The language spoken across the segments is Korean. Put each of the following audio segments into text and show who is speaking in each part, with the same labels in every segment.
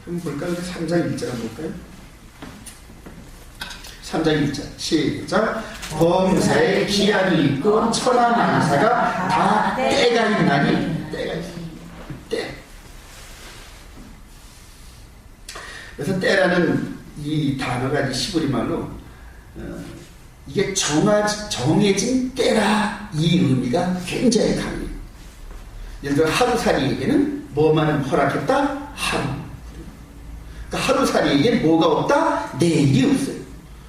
Speaker 1: 한번 볼까요? 3장 1절 한번 볼까요? 3장 1절 시작. 범사에 기한이 있고 천하만사가 다 때가 있나니. 때가 있습니다. 때. 그래서 때라는 이 단어가 시브리말로 이게 정해진 때라 이 의미가 굉장히 강해요. 예를 들어 하루살이에게는 뭐만 허락했다? 하루. 그러니까 하루살이에게는 뭐가 없다? 내일이 없어요.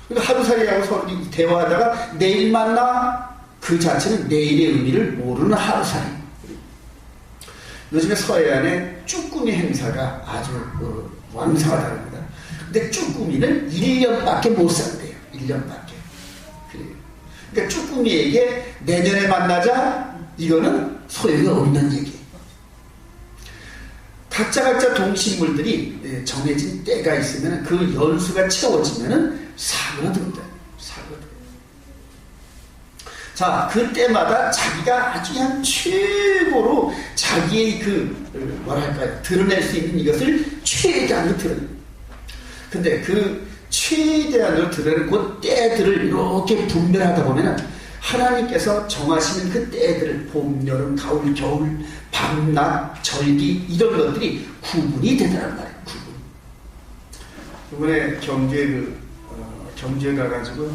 Speaker 1: 그러니까 하루살이하고 서로 대화하다가 내일 만나 그 자체는 내일의 의미를 모르는 하루살이. 요즘에 서해안에 쭈꾸미 행사가 아주 왕성하다고 합니다. 근데 쭈꾸미는 1년밖에 못 산대요. 1년밖에. 그래요. 그러니까 쭈꾸미에게 내년에 만나자 이거는 소용이 없는 얘기예요. 각자 동식물들이 정해진 때가 있으면 그 연수가 채워지면은 사그러듭니다. 사그러듭니다. 자, 그 때마다 자기가 아주 그냥 최고로 자기의 드러낼 수 있는 이것을 최대한으로 드러냅니다. 근데 그 최대한으로 드러내는 그 때들을 이렇게 분별하다 보면은 하나님께서 정하시는 그 때들을 봄, 여름, 가을, 겨울, 밤낮, 절기 이런 것들이 구분이 되더란 말이에요. 구분. 이번에 경주에 가가지고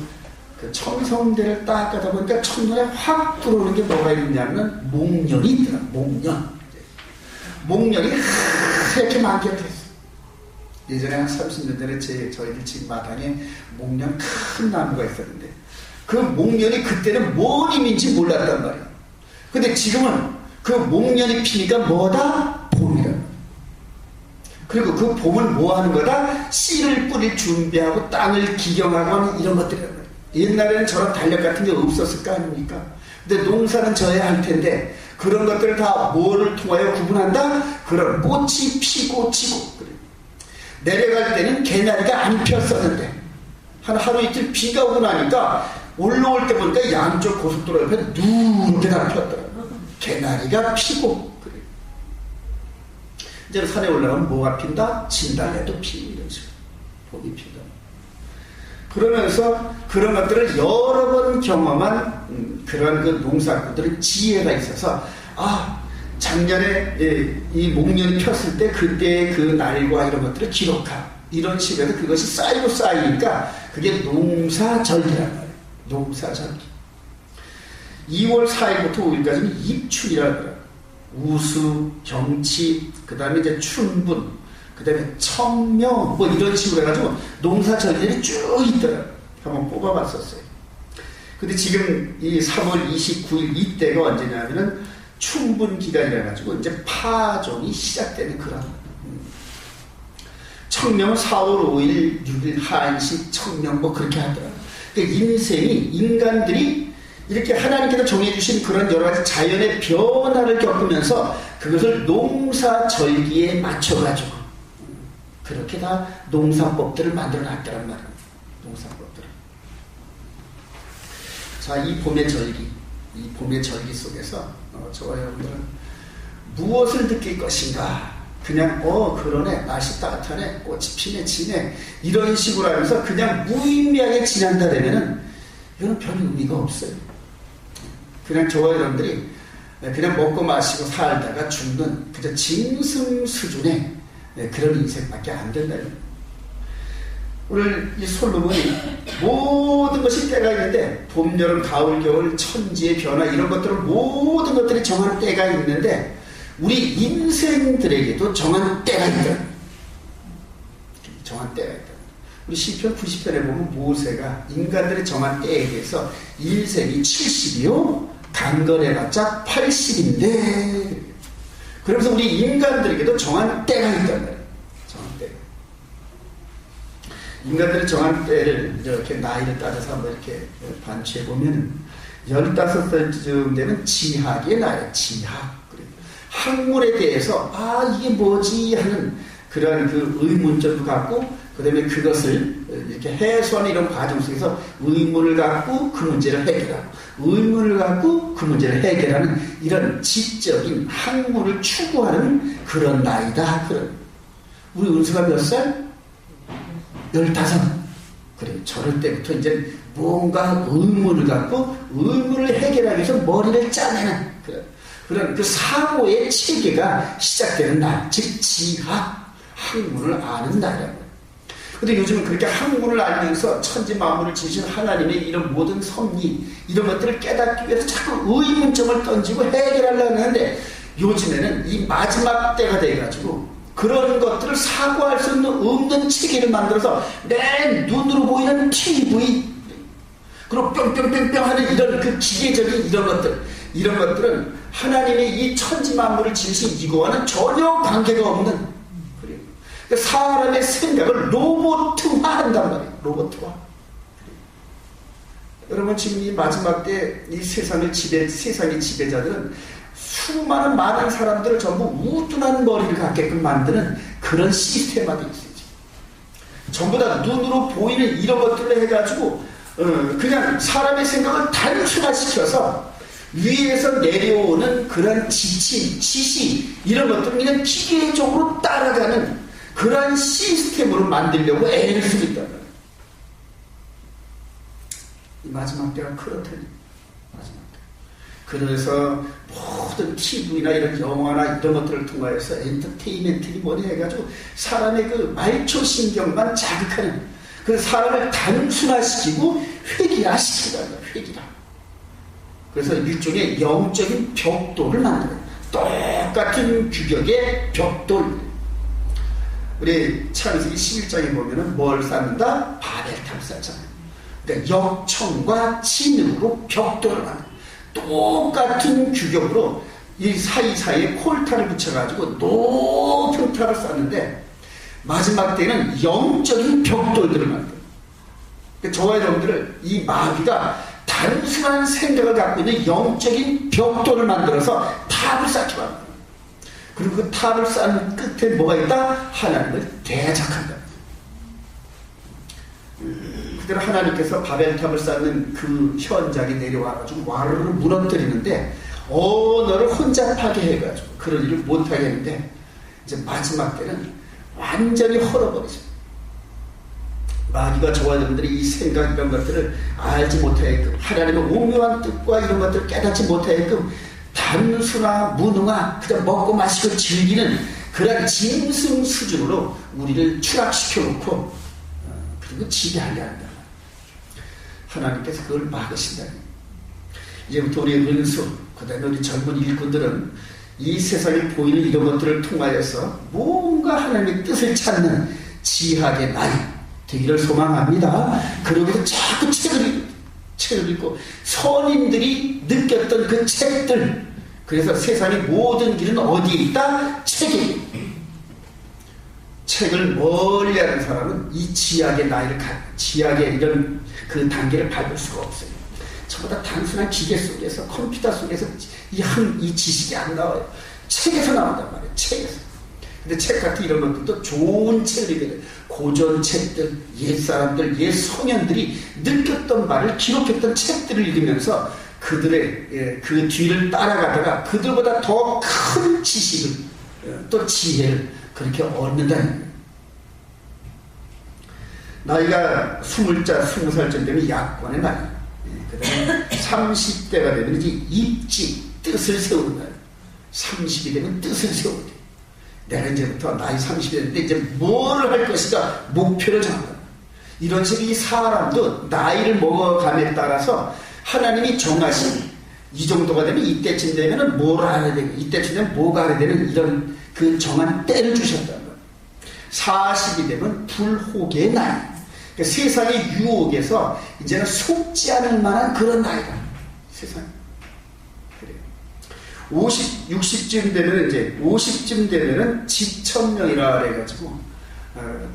Speaker 1: 그 청성대를 딱 가다 보니까 첫눈에 확 들어오는 게 뭐가 있냐면 목련이 있더라. 목련이 이렇게 많게 됐어. 예전에 한 30년 전에 저희들 집 마당에 목련 큰 나무가 있었는데 그 목련이 그때는 뭔 의미인지 몰랐단 말이에요. 근데 지금은 그 목련이 피니까 뭐다? 봄이라. 그리고 그 봄은 뭐 하는 거다? 씨를 뿌릴 준비하고 땅을 기경하고 하는 이런 것들이란 말이에요. 옛날에는 저런 달력 같은 게 없었을 거 아닙니까? 근데 농사는 져야 할 텐데 그런 것들을 다 뭐를 통하여 구분한다? 그런 꽃이 피고 지고 그래요. 내려갈 때는 개나리가 안 폈었는데 하루 이틀 비가 오고 나니까 올라올 때 보니까 양쪽 고속도로 옆에 누렇게 다 폈더라고요. 개나리가 피고 그래요. 이제 산에 올라가면 뭐가 핀다? 진달래도 피고 이런 식으로 봄이 핀다. 그러면서 그런 것들을 여러 번 경험한 그런 그 농사꾼들은 지혜가 있어서 작년에 이 목련이 폈을 때 그때의 그 날과 이런 것들을 기록하고 이런 식으로 해서 그것이 쌓이니까 그게 농사절기란 말이에요. 농사절기. 2월 4일부터 5일까지는 입춘이라고 그래요. 우수, 경치, 그 다음에 이제 춘분, 그 다음에 청명, 뭐 이런 식으로 해가지고 농사절기들이 쭉 있더라고요. 한번 뽑아봤었어요. 근데 지금 이 3월 29일 이때가 언제냐면은 춘분 기간이라 가지고 이제 파종이 시작되는 그런 청명은 4월 5일, 6일 한식, 청명 뭐 그렇게 하더라고요. 그러니까 인생이 인간들이 이렇게 하나님께서 정해주신 그런 여러 가지 자연의 변화를 겪으면서 그것을 농사절기에 맞춰가지고 그렇게 다 농사법들을 만들어 놨더란 말이에요. 농사법들을. 자, 이 봄의 절기 속에서 저와 여러분들은 무엇을 느낄 것인가? 그냥 그러네, 날씨 따뜻하네, 꽃이 피네, 지네 이런 식으로 하면서 그냥 무의미하게 지난다 되면은 이건 별 의미가 없어요. 그냥 저와 여러분들이 그냥 먹고 마시고 살다가 죽는 그저 짐승 수준의 그런 인생밖에 안 된다는 거예요. 오늘 이 솔로몬이 모든 것이 때가 있는데 봄, 여름, 가을, 겨울, 천지의 변화 이런 것들을 모든 것들이 정한 때가 있는데 우리 인생들에게도 정한 때가 있다. 정한 때가 있다. 우리 시편 90편에 보면 모세가 인간들의 정한 때에 대해서 인생이 70이요 강건해봤자 80인데 그러면서 우리 인간들에게도 정한 때가 있단 말이에요. 정한 때. 인간들의 정한 때를 이렇게 나이를 따져서 한번 이렇게 반추해보면 15살쯤 되면 지학의 나이, 지학. 학문에 대해서 이게 뭐지 하는 그런 그 의문점도 갖고 그 다음에 그것을 이렇게 해소하는 이런 과정 속에서 의문을 갖고 그 문제를 해결하고 의문을 갖고 그 문제를 해결하는 이런 지적인 학문을 추구하는 그런 나이다. 그런 우리 은수가 몇 살? 15. 그래, 저럴 때부터 이제 뭔가 의문을 갖고 의문을 해결하기 위해서 머리를 짜내는 그런 그 사고의 체계가 시작되는 날, 즉 지학, 학문을 아는 날이라고. 근데 요즘은 그렇게 학문을 알면서 천지 만물을 지으신 하나님의 이런 모든 섭리, 이런 것들을 깨닫기 위해서 자꾸 의문점을 던지고 해결하려고 하는데, 요즘에는 이 마지막 때가 돼가지고 그런 것들을 사고할 수 없는 체계를 만들어서 내 눈으로 보이는 TV, 그리고 뿅뿅뿅뿅 하는 이런 그 기계적인 이런 것들은 하나님의 이 천지 만물을 지으신 이거와는 전혀 관계가 없는, 그러니까 사람의 생각을 로봇화한단 말이에요. 로봇화. 여러분, 지금 이 마지막 때 이 세상의 지배자들은 수많은 많은 사람들을 전부 우둔한 머리를 갖게끔 만드는 그런 시스템화되어 있어요. 전부 다 눈으로 보이는 이런 것들을 해가지고 그냥 사람의 생각을 단순화시켜서 위에서 내려오는 그런 지시 이런 것들을 그냥 기계적으로 따라가는 그런 시스템으로 만들려고 애를 쓰고 있단 말이에요. 이 마지막 때가 그렇다니. 마지막 때. 그래서 모든 TV나 이런 영화나 이런 것들을 통하여서 엔터테인먼트니 뭐니 해가지고 사람의 그 말초신경만 자극하는, 그 사람을 단순화시키고 회귀화시키는 거예요. 회귀화. 그래서 일종의 영적인 벽돌을 만들어요. 똑같은 규격의 벽돌. 우리 창세기 11장에 보면은 뭘 쌓는다? 바벨탑을 쌓잖아요. 그러니까 역청과 진흙으로 벽돌을 만들어요. 똑같은 규격으로 이 사이사이에 콜타를 붙여가지고 높은 탑을 쌓는데, 마지막 때는 영적인 벽돌들을 만들어요. 그러니까 저와 여러분들을 이 마귀가 단순한 생각을 갖고 있는 영적인 벽돌을 만들어서 탑을 쌓게 합니다. 그리고 그 탑을 쌓는 끝에 뭐가 있다? 하나님을 대적한다. 그대로 하나님께서 바벨탑을 쌓는 그 현장에 내려와가지고 와르르 무너뜨리는데, 너를 혼잡하게 해가지고 그런 일을 못하게 했는데, 이제 마지막 때는 완전히 헐어버리죠. 마귀가 저와 여러분들이 이 생각 이런 것들을 알지 못하게끔, 하나님의 오묘한 뜻과 이런 것들을 깨닫지 못하게끔 단순화, 무능화, 그냥 먹고 마시고 즐기는 그런 짐승 수준으로 우리를 추락시켜 놓고 그리고 지배하려 한다. 하나님께서 그걸 막으신다. 이제부터 우리의 은수, 그 다음에 우리 젊은 일꾼들은 이 세상에 보이는 이런 것들을 통하여서 뭔가 하나님의 뜻을 찾는 지학의 나이 되기를 소망합니다. 그러고서 자꾸 책을 읽고 선인들이 느꼈던 그 책들, 그래서 세상의 모든 길은 어디에 있다? 책에. 책을 멀리하는 사람은 이 지학의 나이를 지학의 이런 그 단계를 밟을 수가 없어요. 전부 다 단순한 기계 속에서, 컴퓨터 속에서 이 지식이 안 나와요. 책에서 나온단 말이에요. 책에서. 근데 책 같은 이런 것들도 좋은 책을 읽어야 돼요. 고전 책들, 옛사람들, 옛 성현들이 느꼈던 말을 기록했던 책들을 읽으면서 그들의 그 뒤를 따라가다가 그들보다 더 큰 지식을, 또 지혜를 그렇게 얻는다는 거예요. 나이가 20살쯤 되면 약관의 나이, 그 다음에 30대가 되면 이제 입지, 뜻을 세우는 거예요. 30이 되면 뜻을 세우는 거예요. 내가 이제부터 나이 30이 됐는데 이제 뭘 할 것인가 목표를 정한다. 이런 식으로 이 사람도 나이를 먹어감에 따라서 하나님이 정하신 이 정도가 되면 이때쯤 되면은 뭘 알아야 되고 이때쯤 되면 뭐가 알아야 되는 이런 그 정한 때를 주셨다는 거예요. 40이 되면 불혹의 나이. 그러니까 세상의 유혹에서 이제는 속지 않을 만한 그런 나이다. 세상. 60쯤 되면 이제 50쯤 되면은 지천명이라 해가지고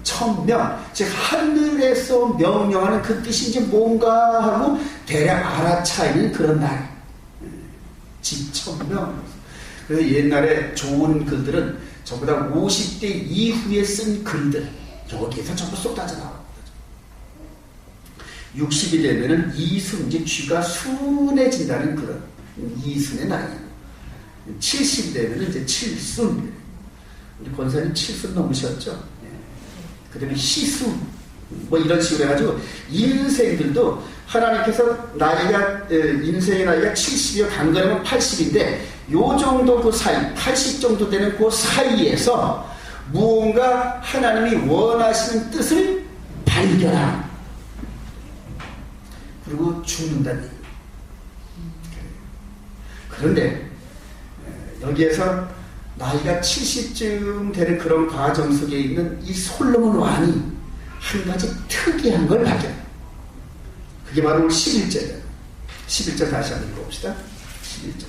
Speaker 1: 천명, 즉 하늘에서 명령하는 그 뜻이 이제 뭔가 하고 대략 알아차이는 그런 날. 지천명. 그래서 옛날에 좋은 글들은 전부 다 50대 이후에 쓴 글들, 여기에서 전부 쏟아져 나옵니다. 60이 되면은 이순, 이제 귀가 순해진다는 그런 이순의 나이예요. 70이 되면 이제 칠순. 우리 권사님 칠순 넘으셨죠? 그다음에 희수, 뭐 이런 식으로 해가지고 인생들도 하나님께서 인생의 나이가 70이요 간간하면 80인데 요 정도 그 사이, 80 정도 되는 그 사이에서 무언가 하나님이 원하시는 뜻을 발견하고 그리고 죽는다는 얘기예요. 그런데 여기에서 나이가 70쯤 되는 그런 과정 속에 있는 이 솔로몬 왕이 한 가지 특이한 걸 발견해요. 그게 바로 11절이에요. 11절 다시 한번 읽어봅시다. 11절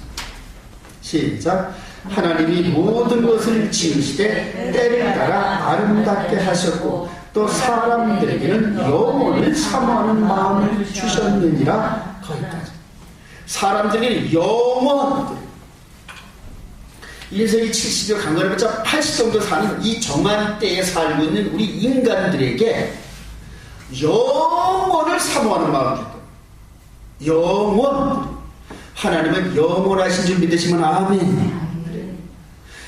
Speaker 1: 시작. 하나님이 모든 것을 지으시되 때를 따라 아름답게 하셨고 또 사람들에게는 영원을 사모하는 마음을 주셨느니라. 거기까지. 사람들에게는 영원, 인생이 70여 강건해봤자 80 정도 사는 이 정한 때에 살고 있는 우리 인간들에게 영원을 사모하는 마음을 줬다. 영원. 하나님은 영원하신 줄 믿으시면 아멘.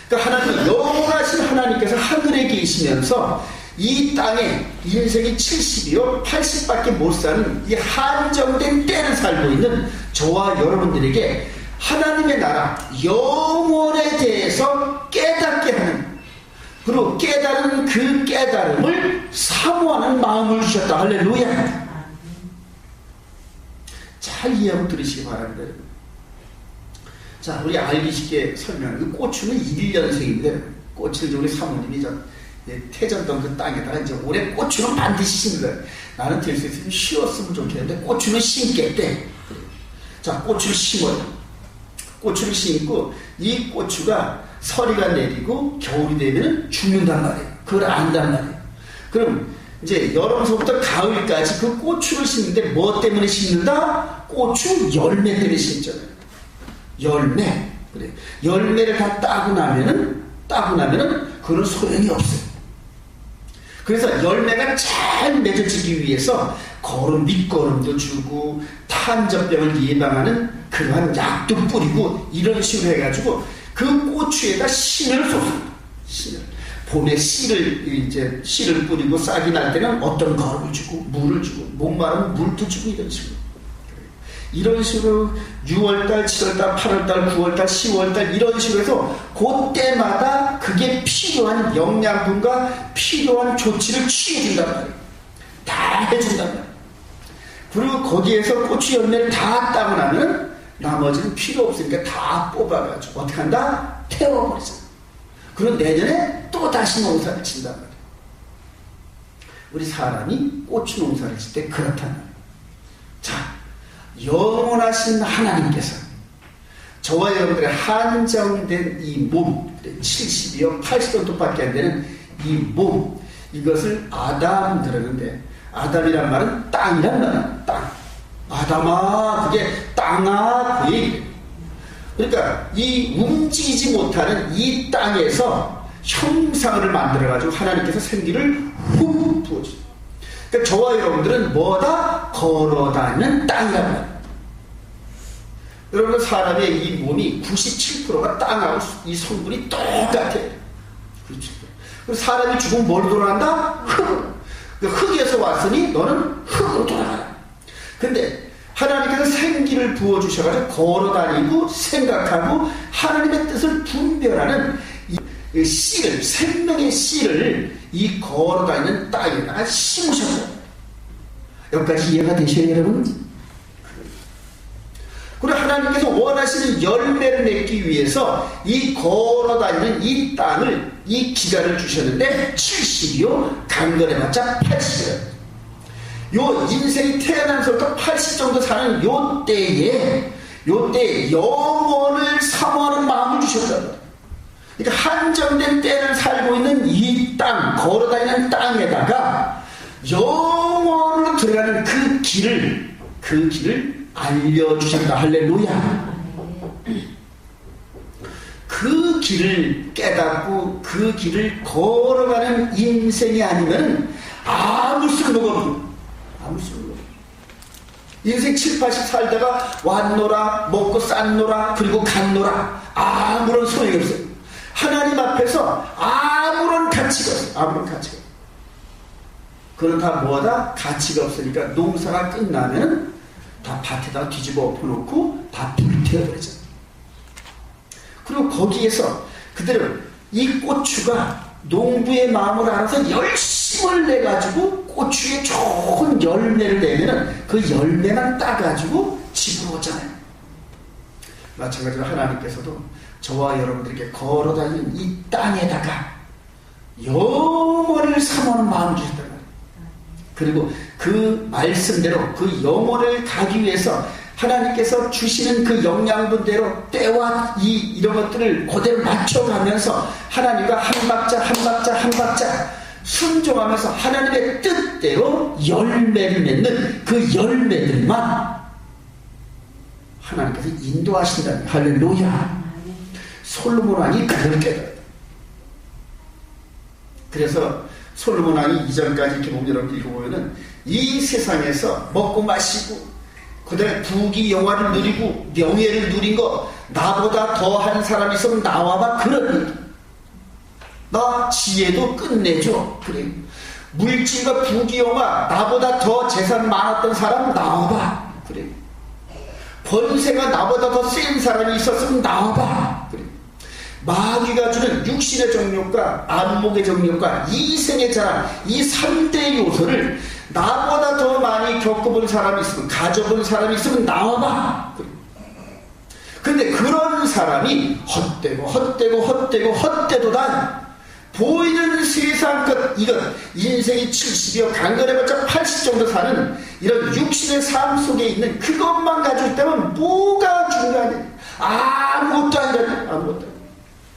Speaker 1: 그러니까 하나님은 영원하신 하나님께서 하늘에 계시면서 이 땅에 인생이 70이요 80밖에 못 사는 이 한정된 때를 살고 있는 저와 여러분들에게 하나님의 나라 영원에 대해서 깨닫게 하는, 그리고 깨달은 그 깨달음을 사모하는 마음을 주셨다. 할렐루야. 잘 이해하고 들으시기 바랍니다. 자, 우리 알기 쉽게 설명하는 고추는 1년생인데 고추를 우리 사모님이 태전던 그 땅에다가 이제 올해 고추는 반드시 심는 거예요. 나는 될 수 있으면 쉬었으면 좋겠는데 고추는 심겠대. 자, 고추를 심어요. 고추를 심고 이 고추가 서리가 내리고 겨울이 되면 죽는단 말이에요. 그걸 안단 말이에요. 그럼 이제 여름서부터 가을까지 그 고추를 심는데 뭐 때문에 심는다? 고추 열매 때문에 심잖아요. 열매. 그래. 열매를 다 따고 나면은 그건 소용이 없어요. 그래서 열매가 잘 맺어지기 위해서 밑거름도 주고 탄저병을 예방하는 그러한 약도 뿌리고 이런 식으로 해가지고 그 고추에다 씨를 쏟습니다. 씨를. 봄에 씨를 뿌리고 싹이 날 때는 어떤 거름을 주고 물을 주고 목마르면 물도 주고 이런 식으로 6월달, 7월달, 8월달, 9월달, 10월달 이런 식으로 해서 그때마다 그게 필요한 영양분과 필요한 조치를 취해준단 말이에요. 다 해준단 말이에요. 그리고 거기에서 고추 열매를 다 따고 나면 나머지는 필요 없으니까 다 뽑아가지고 어떻게 한다? 태워버리자. 그리고 내년에 또 다시 농사를 친단 말이에요. 우리 사람이 고추 농사를 칠 때 그렇단 말이에요. 자, 영원하신 하나님께서 저와 여러분들의 한정된 이 몸, 70이요 80 정도밖에 안 되는 이 몸, 이것을 아담 들었는데, 아담이란 말은 땅이란 말이야. 땅. 아담아, 그게 땅아, 그 얘기예요. 그러니까 이 움직이지 못하는 이 땅에서 형상을 만들어가지고 하나님께서 생기를 훅 부어줍니다. 그러니까 저와 여러분들은 뭐다? 걸어다니는 땅이란 말이에요. 여러분, 사람의 이 몸이 97%가 땅하고 이 성분이 똑같아요. 그렇죠. 그리고 사람이 죽으면 뭘로 돌아간다? 흙으로. 흙에서 왔으니 너는 흙으로 돌아가라. 근데 하나님께서 생기를 부어주셔가지고 걸어다니고 생각하고 하나님의 뜻을 분별하는 이 씨를, 생명의 씨를 이 걸어다니는 땅에다가 심으셨어요. 여기까지 이해가 되셔요, 여러분? 그리고 하나님께서 원하시는 열매를 맺기 위해서 이 걸어다니는 이 땅을, 이 기간을 주셨는데 70이요 강건해봤자 80이에요. 요 인생이 태어나면서부터 80 정도 사는 요 때에 영원을 사모하는 마음을 주셨다. 그러니까 한정된 때를 살고 있는 이 땅, 걸어다니는 땅에다가 영원으로 들어가는 그 길을 알려주셨다. 할렐루야. 그 길을 깨닫고 그 길을 걸어가는 인생이 아니면 아무 쓸모가 없어. 아무 쓸모가 없어. 인생 7, 80 살다가 왔노라, 먹고 쌌노라, 그리고 갔노라. 아무런 소용이 없어요. 하나님 앞에서 아무런 가치가 없어요. 아무런 가치가 없어요. 그건 다 뭐다? 가치가 없으니까 농사가 끝나면 다 밭에다 뒤집어 엎어놓고 다 불태워버리죠. 그리고 거기에서 그대로 이 고추가 농부의 마음을 알아서 열심을 내가지고 고추에 좋은 열매를 내면은 그 열매만 따가지고 집으로 오잖아요. 마찬가지로 하나님께서도 저와 여러분들에게 걸어다니는 이 땅에다가 영혼을 삼아오는 마음을 주셨단 말이에요. 그리고 그 말씀대로 그 영혼을 가기 위해서 하나님께서 주시는 그 영양분대로 때와 이런 것들을 그대로 맞춰가면서 하나님과 한 박자 순종하면서 하나님의 뜻대로 열매를 맺는 그 열매들만 하나님께서 인도하신다는 할렐루야. 솔로몬 왕이 그걸 깨달아요. 그래서 솔로몬 왕이 이전까지 이렇게 보면 여러분 읽어보면은 이 세상에서 먹고 마시고 그다음에 부귀 영화를 누리고 명예를 누린 거 나보다 더한 사람이 있으면 나와봐. 그런 얘기. 나 지혜도 끝내줘. 그래. 물질과 부귀 영화 나보다 더 재산 많았던 사람 나와봐. 그래. 권세가 나보다 더 센 사람이 있었으면 나와봐. 그래. 마귀가 주는 육신의 정욕과 안목의 정욕과 이생의 자랑, 이 3대 요소를 나보다 더 많이 겪어본 사람이 있으면, 가져본 사람이 있으면 나와봐. 그런데 그런 사람이 헛되도다. 보이는 세상 것, 이건 인생이 70이요 강건해봤자 80 정도 사는 이런 육신의 삶 속에 있는 그것만 가지고 있다면 뭐가 중요하냐? 아무것도 아니라.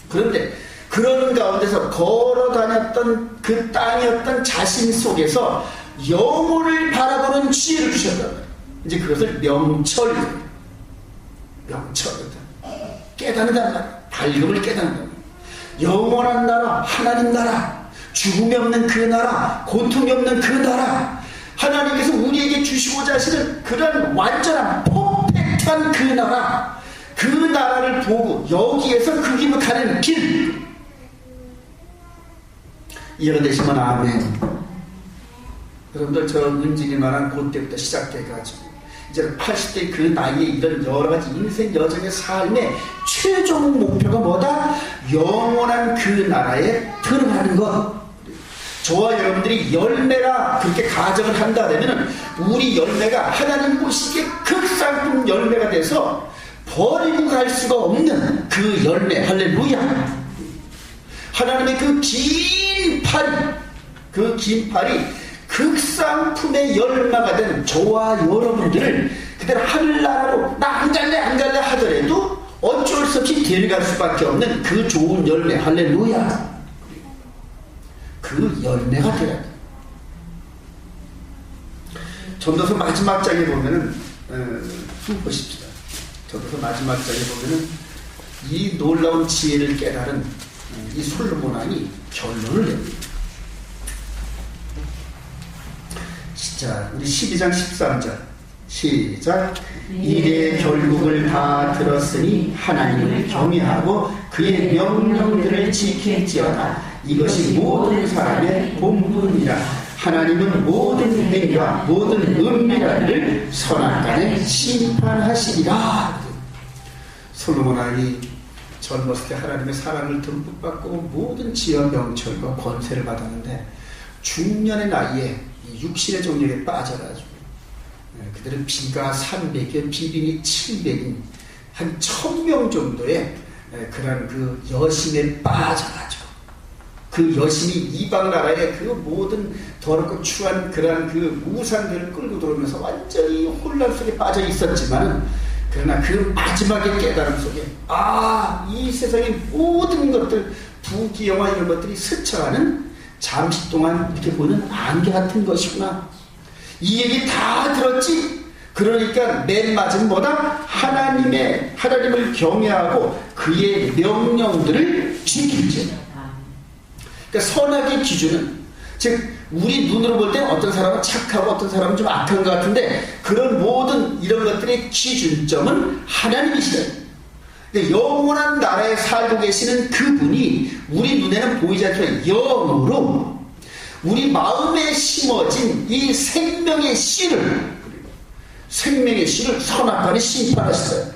Speaker 1: 그런데 그러는 가운데서 걸어다녔던 그 땅이었던 자신 속에서 영혼을 바라보는 지혜를 주셨다. 이제 그것을 명철이다. 깨닫는다는 말. 밝음을 깨닫는다. 영원한 나라, 하나님 나라, 죽음이 없는 그 나라, 고통이 없는 그 나라, 하나님께서 우리에게 주시고자 하시는 그런 완전한 퍼펙트한 그 나라, 그 나라를 보고 여기에서 그 길로 가는 길. 이해되시면 아멘. 여러분들 저 은진이만한 그때부터 시작돼가지고 이제 80대 그 나이에 이런 여러가지 인생 여정의 삶의 최종 목표가 뭐다? 영원한 그 나라에 들어가는 것. 저와 여러분들이 열매라 그렇게 가정을 한다 그러면 우리 열매가 하나님 보시기에 극상품 열매가 돼서 버리고 갈 수가 없는 그 열매. 할렐루야. 하나님의 그 긴 팔이 극상품의 열매가 된 저와 여러분들을 그대로 하늘나라로 나 안 갈래 하더라도 어쩔 수 없이 데려갈 수밖에 없는 그 좋은 열매. 할렐루야. 그 열매가 되어야 돼. 전도서 마지막 장에 보면은 보십시다. 전도서 마지막 장에 보면은 이 놀라운 지혜를 깨달은 이 솔로몬 왕이 결론을 냅니다. 자, 우리 12장 13절 시작. 이래 결국을 다 들었으니 하나님을 경외하고 그의 명령들을 지킬지어다. 이것이 모든 사람의 본분이라. 하나님은 모든 행위와 모든 은밀한 선악간에 심판하시리라. 솔로몬 왕이 젊었을 때 하나님의 사랑을 듬뿍 받고 모든 지혜와 명철과 권세를 받았는데 중년의 나이에 육신의 정욕에 빠져가지고 그들은 비가 300여 비빈이 700인 한 1000명 정도의 그런 그 여심에 빠져가지고 그 여심이 이방 나라의 그 모든 더럽고 추한 그런 그 우상들을 끌고 들어오면서 완전히 혼란 속에 빠져 있었지만 그러나 그 마지막의 깨달음 속에 이 세상의 모든 것들 부귀영화 이런 것들이 스쳐가는 잠시 동안 이렇게 보는 안개 같은 것이구나. 이 얘기 다 들었지? 그러니까 맨 마지막 뭐다? 하나님을 경외하고 그의 명령들을 지키지. 그러니까 선악의 기준은, 즉 우리 눈으로 볼 때 어떤 사람은 착하고 어떤 사람은 좀 악한 것 같은데 그런 모든 이런 것들의 기준점은 하나님이시다. 영원한 나라에 살고 계시는 그분이 우리 눈에는 보이지 않지만 영으로 우리 마음에 심어진 이 생명의 씨를 선악간에 심판하시어요.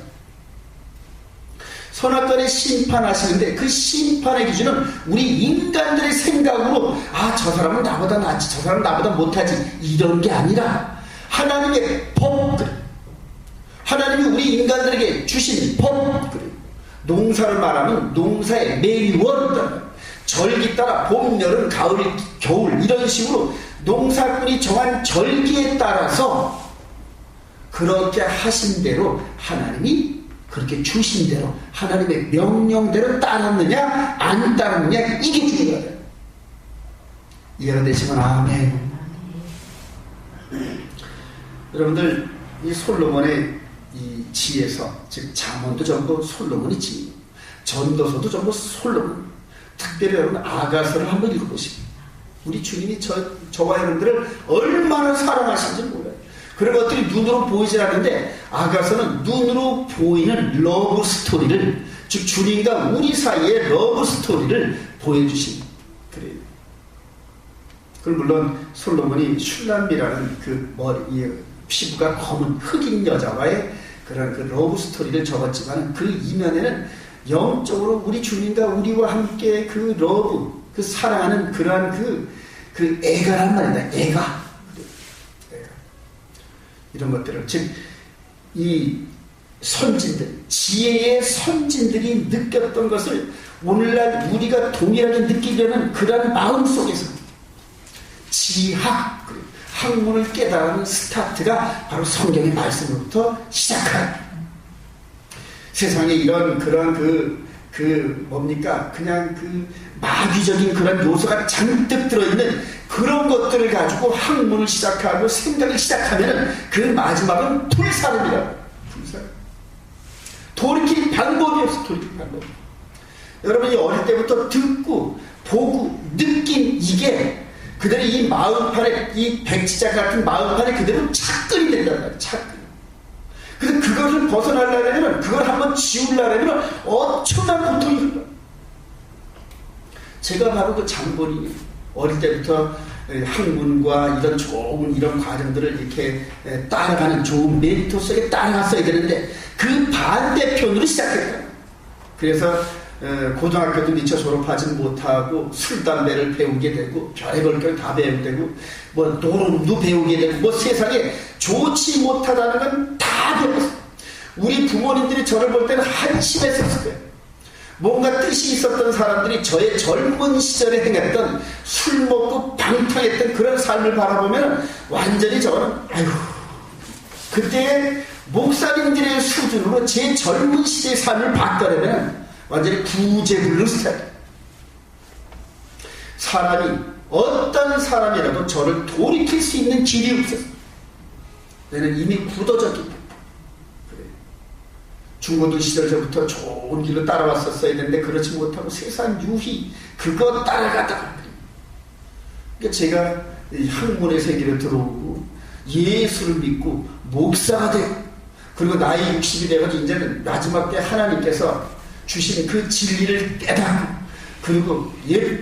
Speaker 1: 선악간에 심판하시는데 그 심판의 기준은 우리 인간들의 생각으로 저 사람은 나보다 낫지, 저 사람은 나보다 못하지, 이런 게 아니라 하나님의 법, 하나님이 우리 인간들에게 주신 법, 농사를 말하면 농사의 매월, 절기 따라 봄, 여름, 가을, 겨울 이런 식으로 농사꾼이 정한 절기에 따라서 그렇게 하신 대로 하나님이 그렇게 주신 대로 하나님의 명령대로 따랐느냐 안 따랐느냐 이게 중요하다. 이해가 되시면 아멘. 여러분들 이 솔로몬의 이 지혜서, 즉 잠언도 전부 솔로몬의 지혜, 전도서도 전부 솔로몬. 특별히 여러분 아가서를 한번 읽어보시고 우리 주님이 저와 여러분들을 얼마나 사랑하시는지 몰라요. 그런 것들이 눈으로 보이질 않는데 아가서는 눈으로 보이는 러브 스토리를, 즉 주님과 우리 사이의 러브 스토리를 보여주신 그래요. 그럼 물론 솔로몬이 슐람비라는 그 머리, 피부가 검은 흑인 여자와의 그런 그 러브 스토리를 적었지만 그 이면에는 영적으로 우리 주님과 우리와 함께 그 러브, 그 사랑하는 그러한 그 애가란 말이다. 애가. 이런 것들을, 즉, 이 선진들, 지혜의 선진들이 느꼈던 것을 오늘날 우리가 동일하게 느끼려는 그러한 마음 속에서 지학, 학문을 깨달은 스타트가 바로 성경의 말씀으로부터 시작하는. 세상에 이런 그런 뭡니까? 그냥 마귀적인 그런 요소가 잔뜩 들어있는 그런 것들을 가지고 학문을 시작하고 생각을 시작하면 그 마지막은 불사름이라고. 불사름. 돌이킬 방법이 없어. 돌이킬 방법이. 여러분이 어릴 때부터 듣고 보고 느낀 이게 그대로 이 마음판에, 이 백지장 같은 마음판에 그대로 착근이 된단 말이에요. 착근. 근데 그것을 벗어나려면, 그걸 한번 지우려면 엄청난 고통이 흘러요. 제가 바로 그 장본인이 어릴 때부터 학문과 이런 좋은 이런 과정들을 이렇게 따라가는 좋은 멘토 속에 따라갔어야 되는데 그 반대편으로 시작했다. 그래서 고등학교도 미처 졸업하지 못하고 술, 담배를 배우게 되고 별의별 걸 다 배우게 되고 뭐 노름도 배우게 되고 뭐 세상에 좋지 못하다는 건 다 배웠어요. 우리 부모님들이 저를 볼 때는 한심했었을 거예요. 뭔가 뜻이 있었던 사람들이 저의 젊은 시절에 행했던 술 먹고 방탕했던 그런 삶을 바라보면 완전히 저는 그때 목사님들의 수준으로 제 젊은 시대의 삶을 바꿔내면 완전히 구제불능 스타일. 사람이 어떤 사람이라도 저를 돌이킬 수 있는 길이 없었어요. 나는 이미 굳어졌기 때문에. 중고등 시절부터 좋은 길로 따라왔었어야 되는데 그렇지 못하고 세상 유희 그거 따라가다가 그러니까 제가 학문의 세계로 들어오고 예수를 믿고 목사가 되고 그리고 나이 60이 돼가지고 이제는 마지막 때 하나님께서 주신 그 진리를 깨닫고 그리고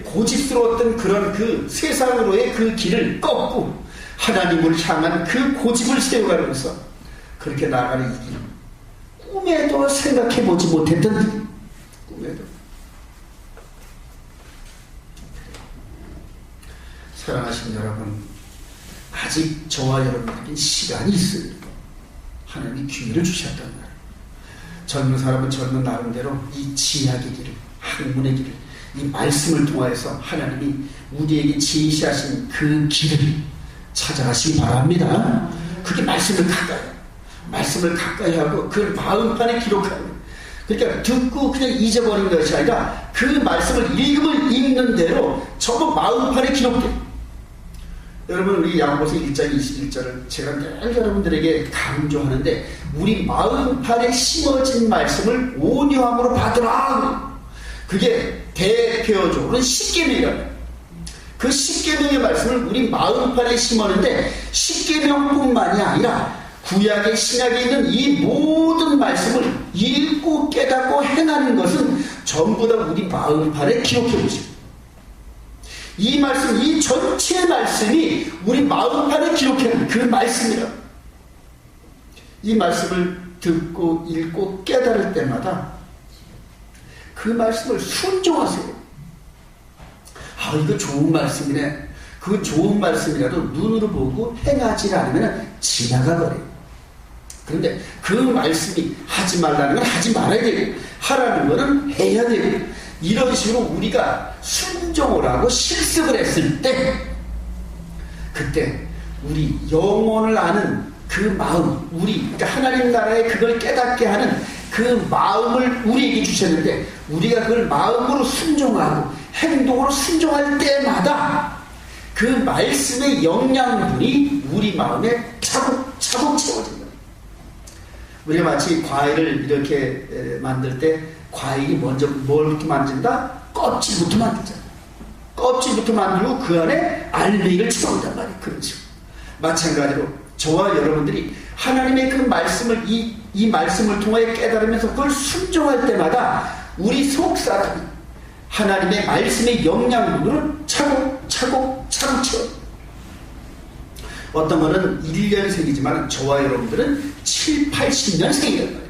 Speaker 1: 고집스러웠던 그런 그 세상으로의 그 길을 꺾고 하나님을 향한 그 고집을 세워가면서 그렇게 나아가는 이 길. 꿈에도 생각해보지 못했던 꿈에도. 사랑하신 여러분, 아직 저와 여러분에게 시간이 있습니다. 하나님이 기회를 주셨단 말이에요. 젊은 사람은 젊은 나름대로 이 지혜의 길을, 학문의 길을, 이 말씀을 통하여서 하나님이 우리에게 제시하신 그 길을 찾아가시기 바랍니다. 그게 말씀을 가까이 하고 그 마음판에 기록하는 거예요. 그러니까 듣고 그냥 잊어버린 것이 아니라 그 말씀을 읽는 대로 전부 마음판에 기록돼요. 여러분 우리 야고보서 1장 21절을 제가 늘 여러분들에게 강조하는데 우리 마음판에 심어진 말씀을 온유함으로 받으라. 그게 대표적으로 십계명이라는 그 십계명의 말씀을 우리 마음판에 심었는데 십계명뿐만이 아니라 구약의 신약에 있는 이 모든 말씀을 읽고 깨닫고 행하는 것은 전부 다 우리 마음판에 기록해 보십시오. 이 말씀, 이 전체 말씀이 우리 마음판에 기록해놓은 그 말씀이라. 이 말씀을 듣고 읽고 깨달을 때마다 그 말씀을 순종하세요. 아, 이거 좋은 말씀이네. 그 좋은 말씀이라도 눈으로 보고 행하지 않으면 지나가 버려요. 그런데 그 말씀이 하지 말라는 건 하지 말아야 되고, 하라는 거는 해야 되고, 이런 식으로 우리가 순종을 하고 실습을 했을 때, 그때 우리 영혼을 아는 그 마음, 그러니까 하나님 나라에 그걸 깨닫게 하는 그 마음을 우리에게 주셨는데, 우리가 그걸 마음으로 순종하고 행동으로 순종할 때마다 그 말씀의 영양분이 우리 마음에 차곡차곡 채워진다. 우리가 마치 과일을 이렇게 만들 때 과일이 먼저 뭘부터 만든다? 껍질부터 만들잖아. 껍질부터 만들고 그 안에 알맹이를 채운단 말이에요. 그렇죠. 마찬가지로 저와 여러분들이 하나님의 그 말씀을 이 말씀을 통하여 깨달으면서 그걸 순종할 때마다 우리 속 사람이 하나님의 말씀의 영양분으로 차곡차곡 채워요. 어떤 거는 1년생이지만 저와 여러분들은 7, 80년생이란 말이에요.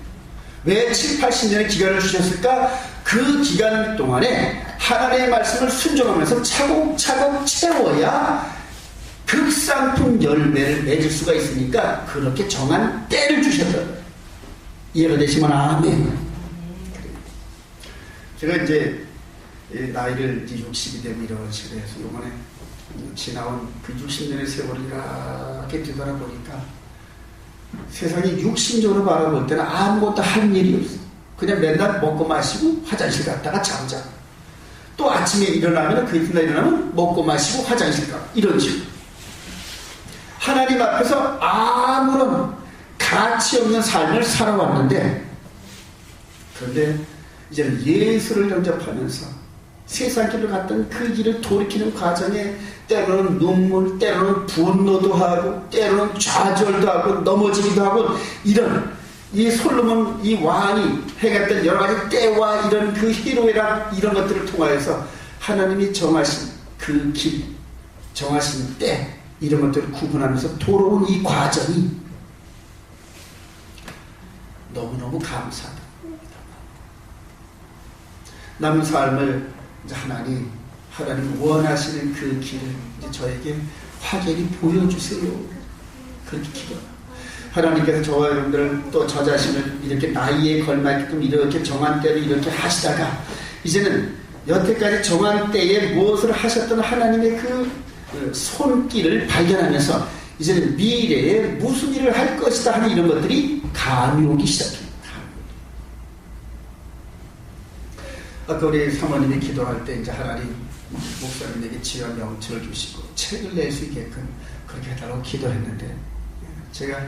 Speaker 1: 왜 7, 80년의 기간을 주셨을까? 그 기간 동안에 하나님의 말씀을 순종하면서 차곡차곡 채워야 극상품 열매를 맺을 수가 있으니까 그렇게 정한 때를 주셨단 말이에요. 이해가 되시면 아멘. 제가 이제 나이를 이제 60이 되고 이런 식으로 해서 요번에 지나온 그 60년의 세월을 이렇게 뒤돌아보니까 세상이 육신적으로 바라볼 때는 아무것도 할 일이 없어. 그냥 맨날 먹고 마시고 화장실 갔다가 자고 또 아침에 일어나면 그 이튿날 일어나면 먹고 마시고 화장실 가고 이런 식으로 하나님 앞에서 아무런 가치 없는 삶을 살아왔는데, 그런데 이제는 예수를 영접하면서 세상 길을 갔던 그 길을 돌이키는 과정에 때로는 눈물, 때로는 분노도 하고, 때로는 좌절도 하고, 넘어지기도 하고, 이런 이 솔로몬 이 왕이 행했던 여러 가지 때와 이런 그 희로애락 이런 것들을 통하여서 하나님이 정하신 그 길, 정하신 때 이런 것들을 구분하면서 돌아온 이 과정이 너무너무 감사하다. 남은 삶을 이제 하나님 원하시는 그 길을 이제 저에게 확연히 보여주세요. 그렇게 기도합니다. 하나님께서 저와 여러분들을 또 저 자신을 이렇게 나이에 걸맞게끔 이렇게 정한 때로 이렇게 하시다가 이제는 여태까지 정한 때에 무엇을 하셨던 하나님의 그 손길을 발견하면서 이제는 미래에 무슨 일을 할 것이다 하는 이런 것들이 감이 오기 시작합니다. 아까 우리 사모님이 기도할 때 이제 하나님 목사님에게 지혜와 명철을 주시고 책을 낼 수 있게끔 그렇게 해달라고 기도했는데, 제가